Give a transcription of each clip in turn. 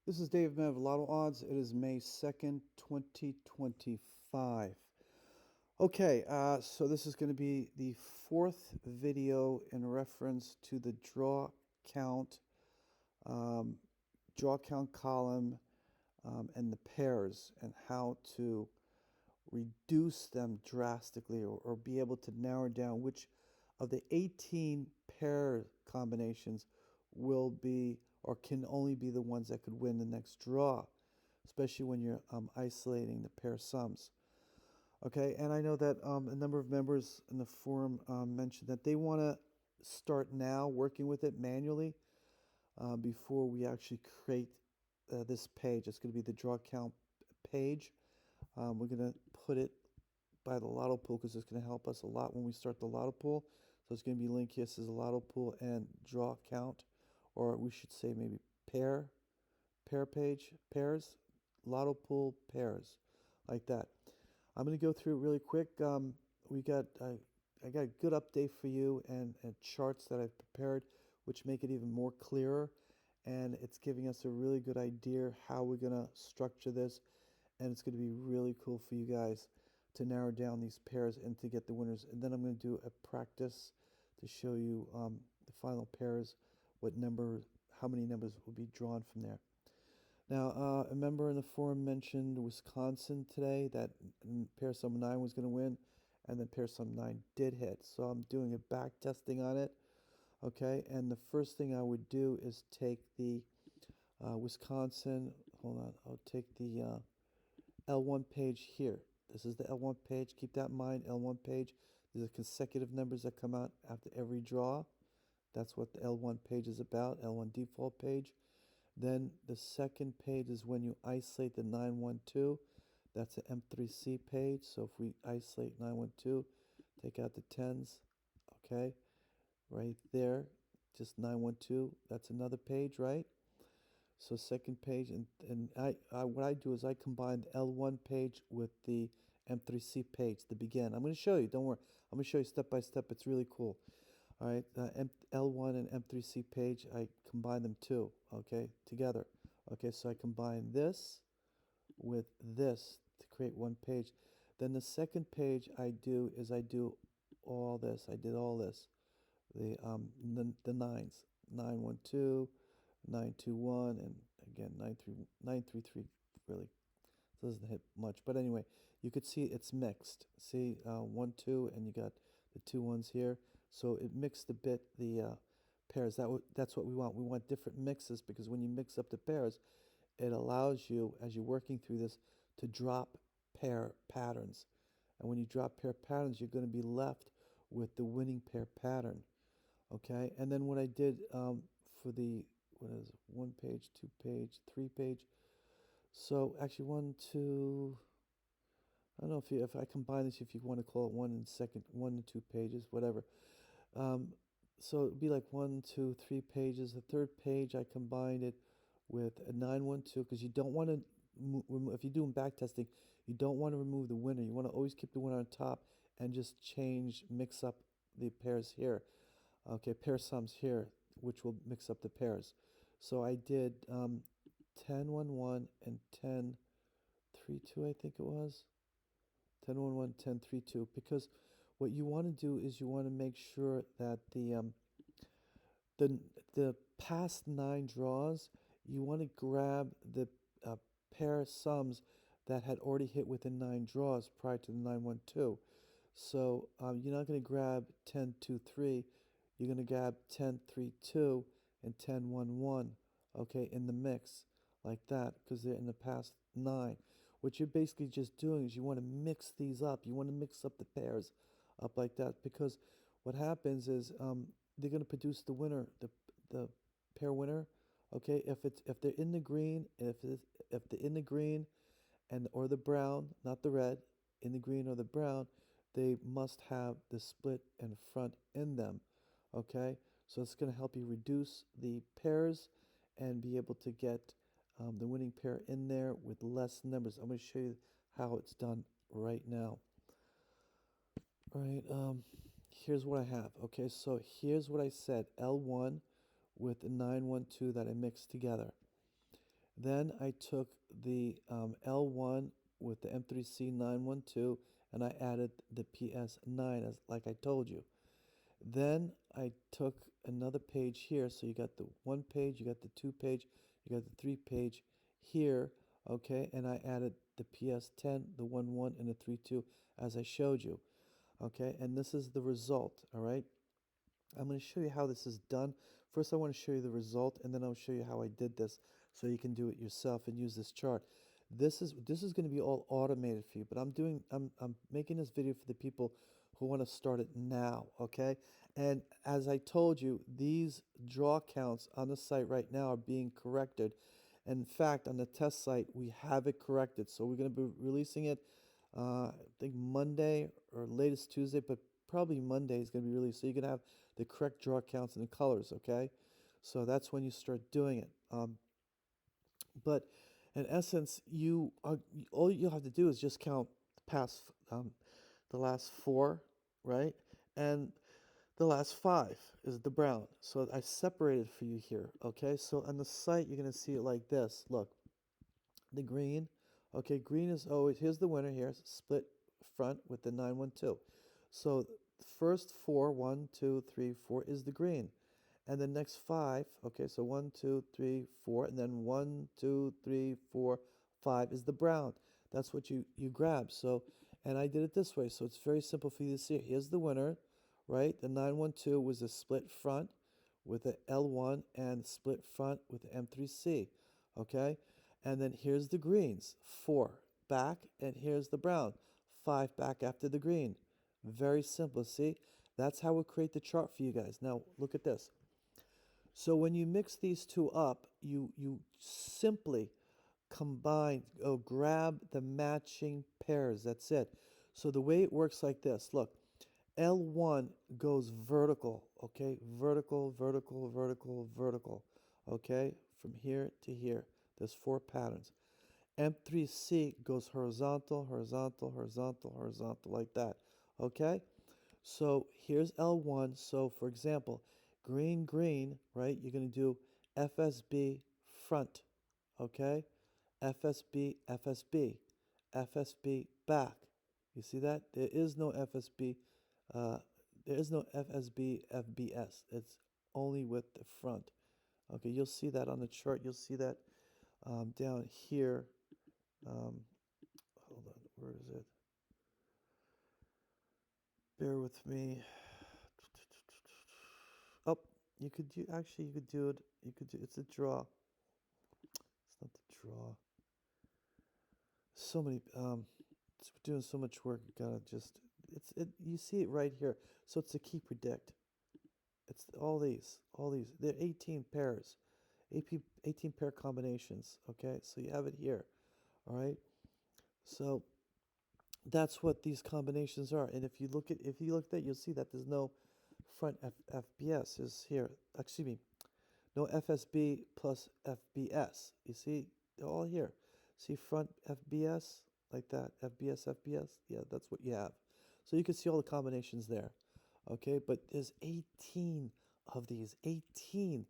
This is Dave Mev, Lotto Odds. It is May 2nd, 2025. Okay, so this is going to be the fourth video in reference to the count, um, draw count column, and the pairs and how to reduce them drastically or be able to narrow down which of the 18 pair combinations will be or can only be the ones that could win the next draw, especially when you're isolating the pair sums. Okay, and I know that a number of members in the forum mentioned that they want to start now working with it manually before we actually create this page. It's going to be the draw count page. We're going to put it by the lotto pool because it's going to help us a lot when we start the lotto pool. So it's going to be linked here. It says lotto pool and draw count, or we should say maybe pair page, pairs, lotto pool pairs, like that. I'm going to go through it really quick. We got I got a good update for you and charts that I've prepared, which make it even more clearer, and it's giving us a really good idea how we're going to structure this, and it's going to be really cool for you guys to narrow down these pairs and to get the winners. And then I'm going to do a practice to show you the final pairs, how many numbers will be drawn from there. Now, a member in the forum mentioned Wisconsin today that pair sum 9 was going to win, and then pair sum 9 did hit. So I'm doing a back testing on it. Okay, and the first thing I would do is take the Wisconsin. Hold on, I'll take the L1 page here. This is the L1 page. Keep that in mind. L1 page. These are consecutive numbers that come out after every draw. That's what the L1 page is about. L1 default page. Then the second page is when you isolate the 912. That's an M3C page. So if we isolate 912, take out the tens, okay, right there, just 912. That's another page, right? So second page, and what I do is I combine the L1 page with the M3C page to begin. I'm going to show you. Don't worry. I'm going to show you step by step. It's really cool. All right, L1 and M3C page, I combine them too, okay, together. Okay, so I combine this with this to create one page. Then the second page I do is I do all this. I did all this. The nines, 912, 921, and again 933 really doesn't hit much. But anyway, you could see it's mixed. See, 1, 2, and you got the two ones here. So it mixed a bit the pairs. That's what we want. We want different mixes because when you mix up the pairs, it allows you, as you're working through this, to drop pair patterns. And when you drop pair patterns, you're going to be left with the winning pair pattern. Okay, and then what I did for the, what is it, 1 page, 2 page, 3 page. So actually 1, 2, I don't know if I combine this, if you want to call it 1 and 2 pages, whatever. Um, so it'd be like 1, 2, 3 pages. The third page I combined it with a 912 because you don't want to, if you're doing back testing, you don't want to remove the winner. You want to always keep the winner on top and just mix up the pairs here. Okay, pair sums here, which will mix up the pairs. So I did 10, 1, 1 and 10, 3, 2, I think it was. 10, 1, 1, 10, 3, 2. Because what you want to do is you want to make sure that the past 9 draws, you want to grab the pair sums that had already hit within 9 draws prior to the 912. So you're not going to grab 10, 2, 3. You're going to grab 10, 3, 2 and 10, 1, 1, okay, in the mix like that because they're in the past 9. What you're basically just doing is you want to mix these up. You want to mix up the pairs up like that because what happens is they're going to produce the winner, the pair winner. Okay, if they're in the green, if they're in the green and or the brown, not the red, in the green or the brown, they must have the split and front in them. Okay, so it's going to help you reduce the pairs and be able to get the winning pair in there with less numbers. I'm going to show you how it's done right now. All right, here's what I have. Okay, so here's what I said, L1 with the 912 that I mixed together. Then I took the L1 with the M3C 912 and I added the PS9 as like I told you. Then I took another page here, so you got the 1 page, you got the 2 page, you got the 3 page here, okay, and I added the PS10, the 1 and the 3 as I showed you, okay, and this is the result, all right. I'm going to show you how this is done. First, I want to show you the result, and then I'll show you how I did this so you can do it yourself and use this chart. This is going to be all automated for you, but I'm making this video for the people who want to start it now, okay? And as I told you, these draw counts on the site right now are being corrected. In fact, on the test site, we have it corrected. So we're going to be releasing it, I think Monday or latest Tuesday, but probably Monday is going to be released. So you're going to have the correct draw counts and the colors, okay? So that's when you start doing it. But in essence, all you have to do is just count past the last four, right? And the last five is the brown. So I separated for you here, okay? So on the site, you're going to see it like this. Look, the green, okay, green is always, here's the winner here, split front with the 912. So the first four, 1, 2, 3, 4 is the green. And the next five, okay, so 1, 2, 3, 4, and then 1, 2, 3, 4, 5 is the brown. That's what you grab. So, and I did it this way, so it's very simple for you to see. Here's the winner, right? The 912 was a split front with the L1 and split front with the M3C, okay? And then here's the greens, 4 back, and here's the brown, 5 back after the green. Very simple, see? That's how we create the chart for you guys. Now, look at this. So when you mix these two up, you simply combine, grab the matching pairs. That's it. So the way it works like this, look, L1 goes vertical, okay? Vertical, vertical, vertical, vertical, okay? From here to here. There's 4 patterns. M3C goes horizontal, horizontal, horizontal, horizontal, like that, okay? So here's L1. So for example, green, green, right? You're going to do FSB front, okay? FSB, FSB, FSB back. You see that? There is no FSB, uh, there is no FSB, FBS. It's only with the front. Okay, you'll see that on the chart. You'll see that down here. Um, hold on, where is it? Bear with me. Oh, you could do actually. You could do it. You could do. It's a draw. It's not the draw. So many. It's doing so much work. Gotta just. It's it. You see it right here. So it's a key predict. It's all these. All these. They're 18 pairs. 18 pair combinations. Okay. So you have it here. All right. So that's what these combinations are. And if you look at that, you'll see that there's no front FBS is here. Excuse me. No FSB plus FBS. You see, they're all here. See front FBS like that. FBS, FBS. Yeah, that's what you have. So you can see all the combinations there. Okay, but there's 18 of these. 18.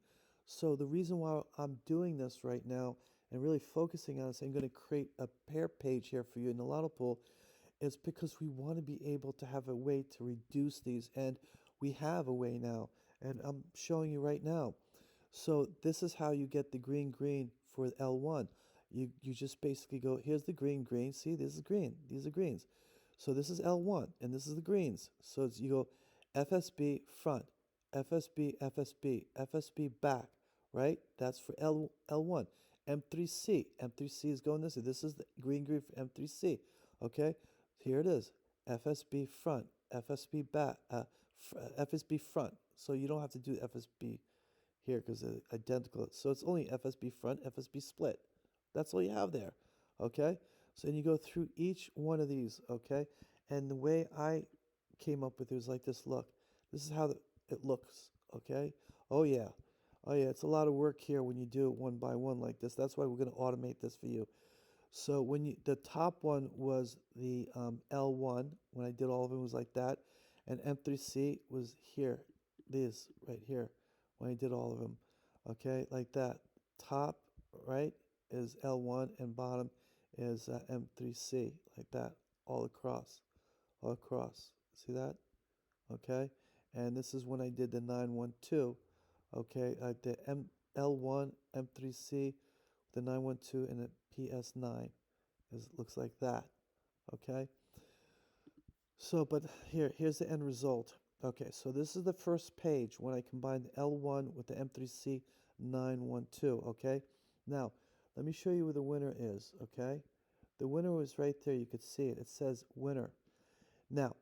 So the reason why I'm doing this right now and really focusing on this, I'm going to create a pair page here for you in the Lotto Pool is because we want to be able to have a way to reduce these. And we have a way now. And I'm showing you right now. So this is how you get the green green for L1. You just basically go, here's the green green. See, this is green. These are greens. So this is L1 and this is the greens. So you go FSB front, FSB, FSB, FSB back, right? That's for L1. M3C. M3C is going this way. This is the green green for M3C. Okay? Here it is. FSB front, FSB back, FSB front. So you don't have to do FSB here because they're identical. So it's only FSB front, FSB split. That's all you have there, okay? So then you go through each one of these, okay? And the way I came up with it was like this. Look, this is how it looks, okay? Oh yeah, oh yeah. It's a lot of work here when you do it one by one like this. That's why we're going to automate this for you. So the top one was the L1. When I did all of them, it was like that, and M3C was here, this right here. When I did all of them, okay, like that. Top, right? is L1 and bottom is M3C, like that, all across, all across. See that? Okay, and this is when I did the 912. Okay, I did L1, M3C, the 912, and the PS9. It looks like that. Okay, so but here's the end result. Okay, so this is the first page when I combine the L1 with the M3C 912. Okay, now let me show you where the winner is. Okay, the winner was right there. You could see it. It says winner. Now,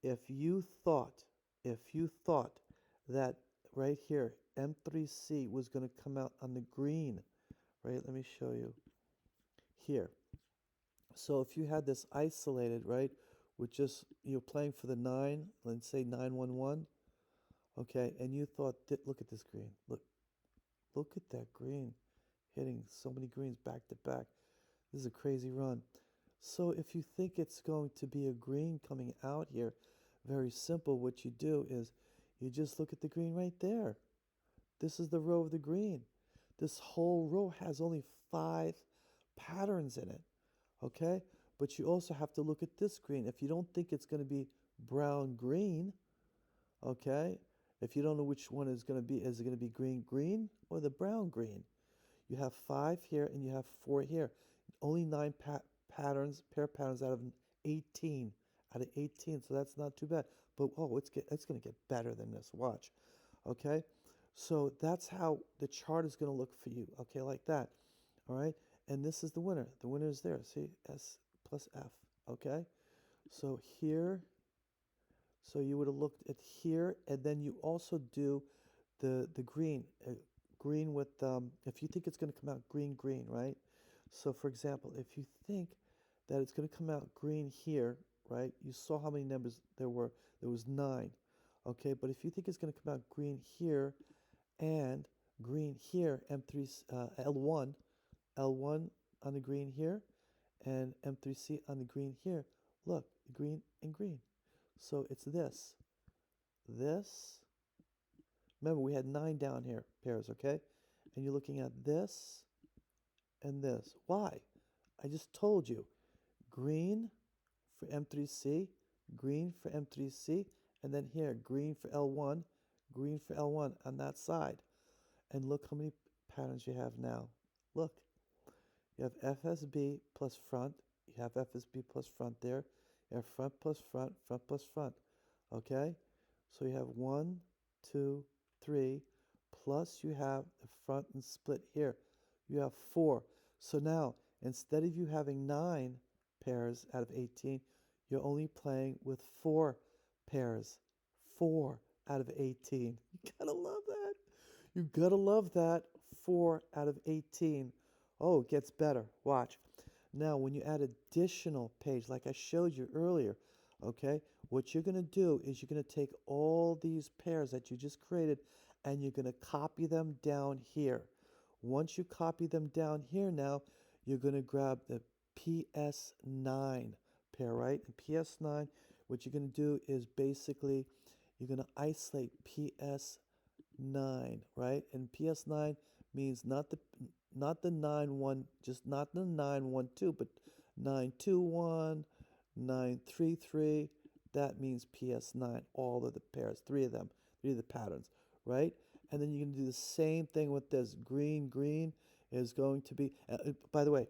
if you thought, if you thought that right here, M3C was going to come out on the green, right? Let me show you here. So if you had this isolated, right, with just, you're playing for the 9, let's say 911, okay, and you thought, look at this green. Look at that green hitting so many greens back to back. This is a crazy run. So if you think it's going to be a green coming out here, very simple. What you do is you just look at the green right there. This is the row of the green. This whole row has only 5 patterns in it, okay? But you also have to look at this green. If you don't think it's going to be brown green, okay? If you don't know which one is going to be, is it going to be green green or the brown green? You have 5 here and you have 4 here. Only 9 patterns, pair patterns out of 18. Out of 18, so that's not too bad. But oh, it's going to get better than this. Watch. Okay? So that's how the chart is going to look for you. Okay, like that. All right? And this is the winner. The winner is there. See? S plus F. Okay? So here, so you would have looked at here, and then you also do the green. Green with, if you think it's going to come out green, green, right? So for example, if you think that it's going to come out green here, right? You saw how many numbers there were. There was 9. Okay, but if you think it's going to come out green here and green here, M3, L1, L1 on the green here, and M3C on the green here. Look, green and green. So it's this. Remember, we had 9 down here, pairs, okay? And you're looking at this and this. Why? I just told you. Green for M3C, green for M3C, and then here, green for L1, green for L1 on that side. And look how many patterns you have now. Look, you have FSB plus front, you have FSB plus front there, you have front plus front, front plus front, okay? So you have 1, 2, 3, plus you have the front and split here. You have 4. So now, instead of you having 9 pairs out of 18, you're only playing with 4 pairs. 4 out of 18. You gotta love that. You gotta love that. 4 out of 18. Oh, it gets better. Watch. Now, when you add additional page, like I showed you earlier, okay, what you're going to do is you're going to take all these pairs that you just created and you're going to copy them down here. Once you copy them down here now, you're going to grab the PS9 pair, right? And PS9, what you're going to do is basically you're going to isolate PS9, right? And PS9 means not the 9-1, just not the 9-1-2, but 9-2-1, 9-3-3. That means PS9, all of the pairs, 3 of them, 3 of the patterns, right? And then you can do the same thing with this. Green, green is going to be, by the way,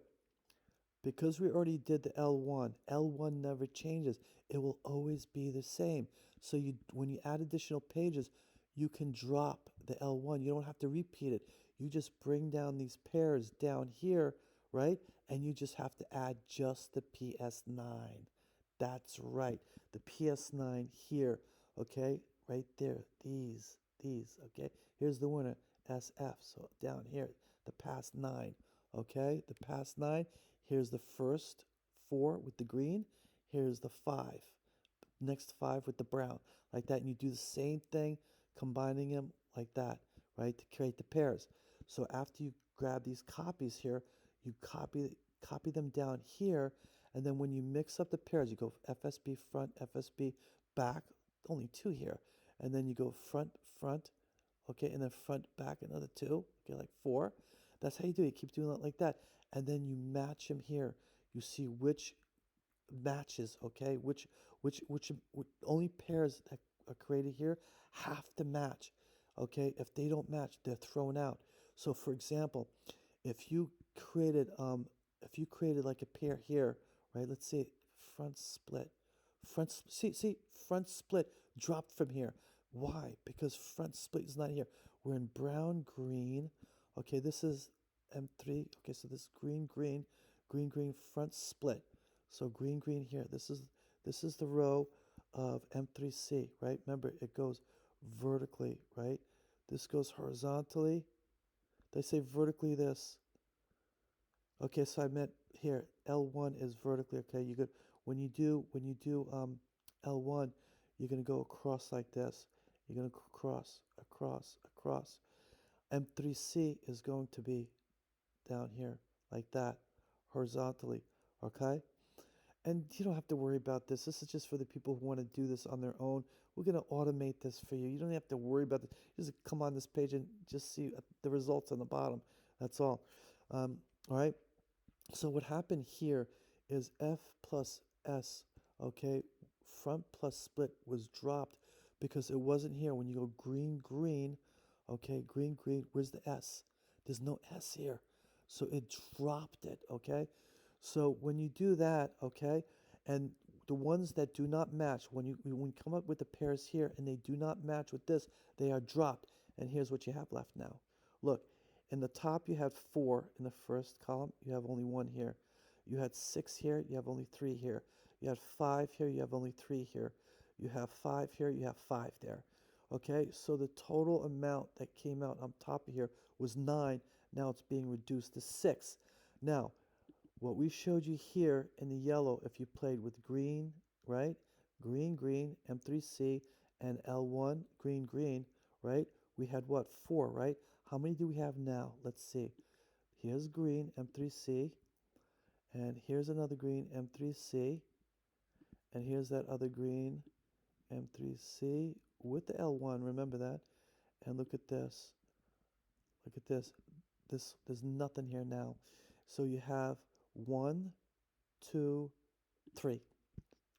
because we already did the L1, L1 never changes. It will always be the same. So when you add additional pages, you can drop the L1. You don't have to repeat it. You just bring down these pairs down here, right? And you just have to add just the PS9. That's right. The PS9 here, okay? Right there. These, okay? Here's the winner, SF. So down here, the past 9, okay? The past 9. Here's the first 4 with the green. Here's the 5. Next 5 with the brown. Like that. And you do the same thing, combining them like that, right? To create the pairs. So after you grab these copies here, you copy them down here. And then when you mix up the pairs, you go FSB front, FSB back. Only 2 here. And then you go front, front. Okay. And then front, back, another 2. Okay. Like 4. That's how you do it. You keep doing it like that. And then you match them here. You see which matches, okay? Which only pairs that are created here have to match, okay? If they don't match, they're thrown out. So for example, if you created like a pair here, right? Let's say front split. See, front split dropped from here. Why? Because front split is not here. We're in brown, green. Okay, this is M3. Okay, so this green, green, green, green, front split. So green, green here. This is the row of M3C, right? Remember, it goes vertically, right? This goes horizontally. They say vertically this. Okay, so I meant here L1 is vertically. Okay, you could when you do L1, you're gonna go across like this. You're gonna cross, across, across. M3C is going to be down here like that, horizontally. Okay, and you don't have to worry about this. This is just for the people who want to do this on their own. We're gonna automate this for you. You don't have to worry about it. Just come on this page and just see the results on the bottom. That's all. All right. So what happened here is F plus S, okay, front plus split was dropped because it wasn't here. When you go green, green, okay, green, green, where's the S? There's no S here. So it dropped it, okay? So when you do that, okay, and the ones that do not match, when you come up with the pairs here and they do not match with this, they are dropped. And here's what you have left now. Look, in the top, you had 4 in the first column. You have only 1 here. You had 6 here. You have only 3 here. You had 5 here. You have only 3 here. You have 5 here. You have 5 there. Okay, so the total amount that came out on top of here was 9. Now it's being reduced to 6. Now, what we showed you here in the yellow, if you played with green, right? Green, green, M3C, and L1, green, green, right? We had what? 4, right? How many do we have now? Let's see. Here's green, M3C, and here's another green, M3C, and here's that other green, M3C, with the L1, remember that? And look at this. Look at this. There's nothing here now. So you have 1, 2, 3.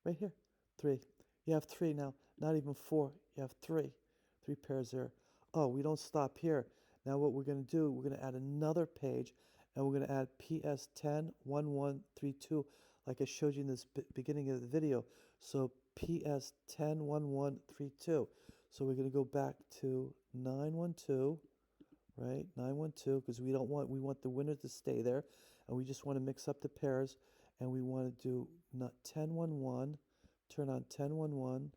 Right here. 3. You have 3 now. Not even 4. You have 3. 3 pairs there. Oh, we don't stop here. Now what we're going to do, we're going to add another page, and we're going to add PS101132, like I showed you in this beginning of the video. So PS101132. So we're going to go back to 912, right? 912, because we want the winner to stay there, and we just want to mix up the pairs, and we want to do not 1011, turn on 1011,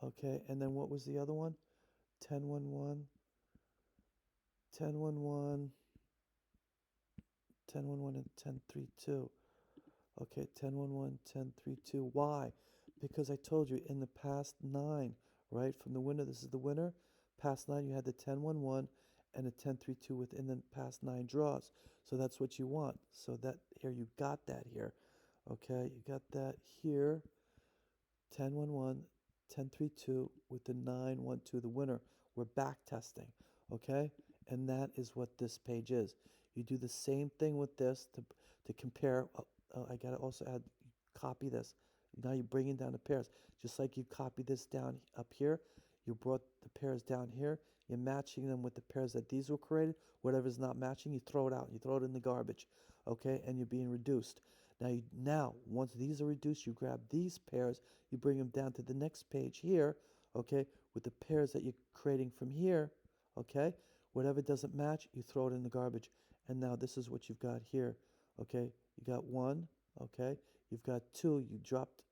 okay, and then what was the other one? 1011, 1011, 1011, and 1032. Okay, 1011, 1032. Why? Because I told you in the past 9, right? From the winner, this is the winner. Past 9, you had the 1011 and the 1032 within the past 9 draws. So that's what you want. So that here, you got that here. Okay, you got that here. 1011, 1032 with the 912, the winner. We're back testing. Okay, and that is what this page is. You do the same thing with this to compare. I gotta also add, copy this. Now you're bringing down the pairs. Just like you copied this down up here, you brought the pairs down here. You're matching them with the pairs that these were created. Whatever's not matching, you throw it out. You throw it in the garbage. Okay, and you're being reduced. Now, once these are reduced, you grab these pairs, you bring them down to the next page here, okay, with the pairs that you're creating from here, okay? Whatever doesn't match, you throw it in the garbage. And now this is what you've got here, okay? You got 1, okay? You've got 2, you've dropped,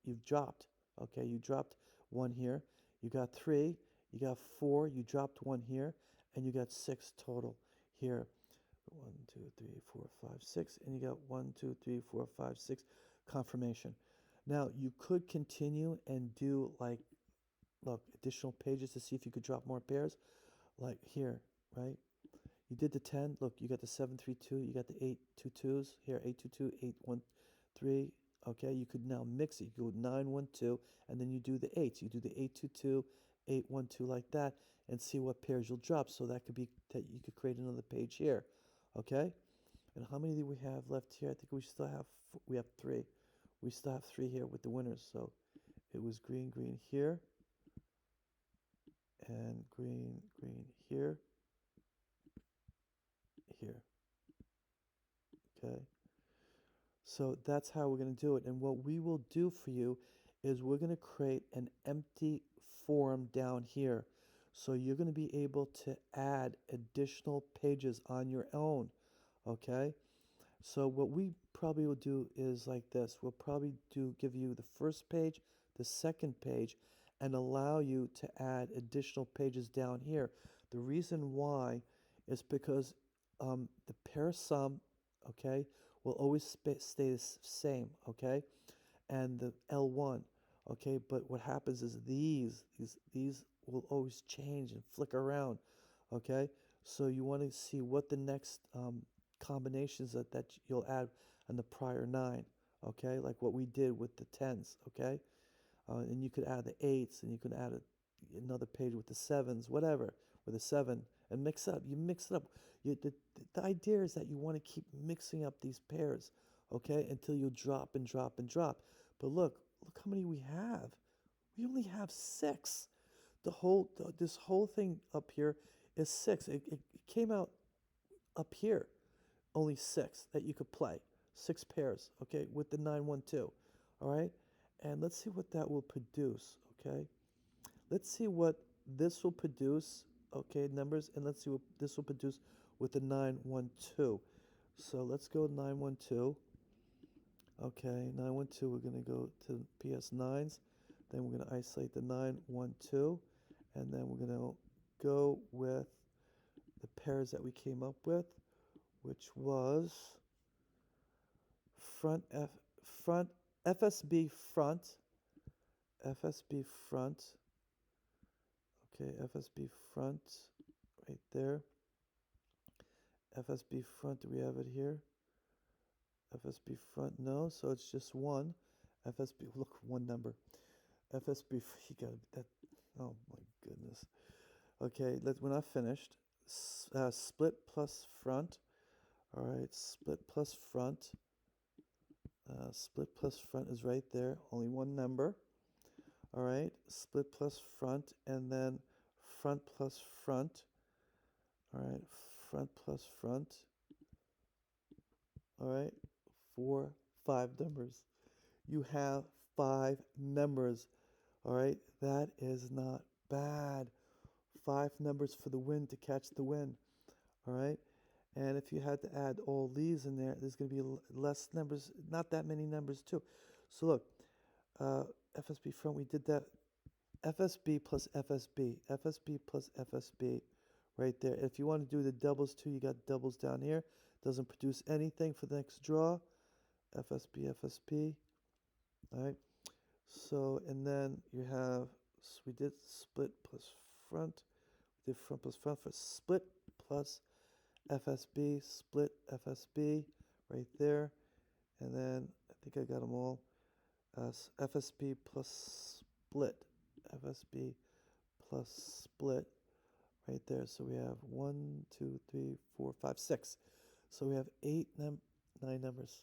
okay? You dropped 1 here. You got 3, you got 4, you dropped 1 here, and you got 6 total here. 1, 2, 3, 4, 5, 6, and you got 1, 2, 3, 4, 5, 6 confirmation. Now you could continue and do like, look, additional pages to see if you could drop more pairs, like here, right? You did the 10. Look, you got the 732. You got the 822s here. 822, 813. Okay, you could now mix it. You go 912, and then you do the 8s. You do the 822, 812 like that, and see what pairs you'll drop. So that could be that you could create another page here. Okay? And how many do we have left here? I think we still have, we have three. We still have three here with the winners. So it was green, green here, and green, green here, here. Okay? So that's how we're going to do it. And what we will do for you is we're going to create an empty form down here. So you're going to be able to add additional pages on your own. Okay? So what we probably will do is like this. We'll probably give you the first page, the second page, and allow you to add additional pages down here. The reason why is because the pair sum, okay, will always stay the same, okay, and the L1, okay. But what happens is these will always change and flick around, okay. So you want to see what the next combinations that you'll add on the prior 9, okay, like what we did with the 10s, okay. And you could add the 8s, and you can add another page with the 7s, whatever, with a 7, and mix it up. You mix it up. The idea is that you want to keep mixing up these pairs, okay, until you drop and drop and drop. But look how many we have. We only have 6. This whole thing up here is 6. It came out up here, only 6 that you could play. 6 pairs, okay, with the 912. All right, and let's see what that will produce. Okay, let's see what this will produce. Okay, numbers, and let's see what this will produce with the 912. So let's go 912. Okay, 912. We're going to go to PS9s. Then we're going to isolate the 912, and then we're going to go with the pairs that we came up with, which was front F front FSB front, FSB front. Okay, FSB front right there. FSB front, do we have it here? FSB front, no, so it's just one. FSB, look, one number. FSB, you got that. Oh my goodness. Okay, we're not finished. Split plus front. All right, split plus front. Split plus front is right there, only one number. All right, split plus front, and then front plus front. All right, front plus front. All right, 4, 5 numbers. You have 5 numbers. All right, that is not bad. 5 numbers for the win to catch the win. All right, and if you had to add all these in there, there's going to be less numbers, not that many numbers too. So look, FSB front, we did that. FSB plus FSB, FSB plus FSB, right there. If you want to do the doubles too, you got doubles down here. Doesn't produce anything for the next draw. FSB, FSB, all right. So, and then you have, so we did split plus front. We did front plus front for split plus FSB, split FSB, right there. And then I think I got them all. FSB plus split, FSB plus split, right there. So we have 1, 2, 3, 4, 5, 6. So we have 9 numbers.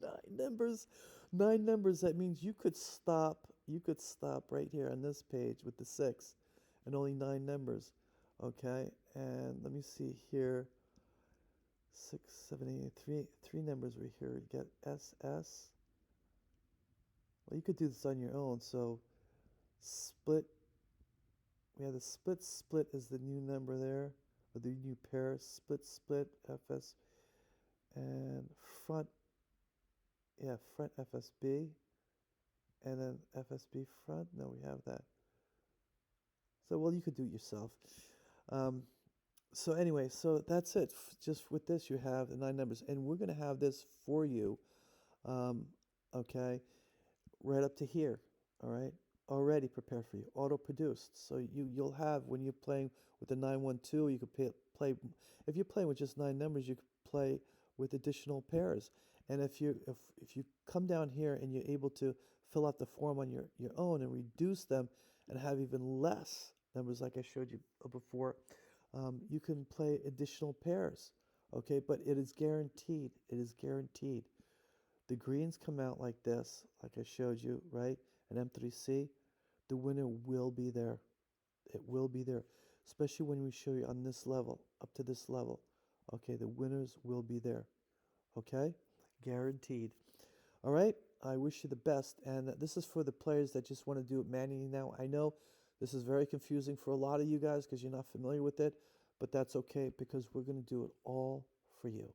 9 numbers. 9 numbers. That means you could stop. You could stop right here on this page with the 6, and only 9 numbers. Okay, and let me see here. 6, 7, 8, 3 numbers right here. You get SS. Well, you could do this on your own. So split. We have the split. Split is the new number there, or the new pair. Split, split, FS, and front. Yeah, front FSB, and then FSB front. No, we have that. So, well, you could do it yourself. So anyway, so that's it. Just with this, you have the 9 numbers, and we're going to have this for you. Okay, right up to here. All right, already prepared for you, auto produced. So you'll have, when you're playing with the 912, you could play. If you're playing with just 9 numbers, you could play with additional pairs. And if you come down here and you're able to fill out the form on your own and reduce them and have even less numbers, like I showed you before, You can play additional pairs, okay? But it is guaranteed. It is guaranteed. The greens come out like this, like I showed you, right? An M3C. The winner will be there. It will be there, especially when we show you on this level, up to this level. Okay, the winners will be there. Okay? Guaranteed. All right? I wish you the best. And this is for the players that just want to do it manually now. I know this is very confusing for a lot of you guys because you're not familiar with it, but that's okay because we're going to do it all for you.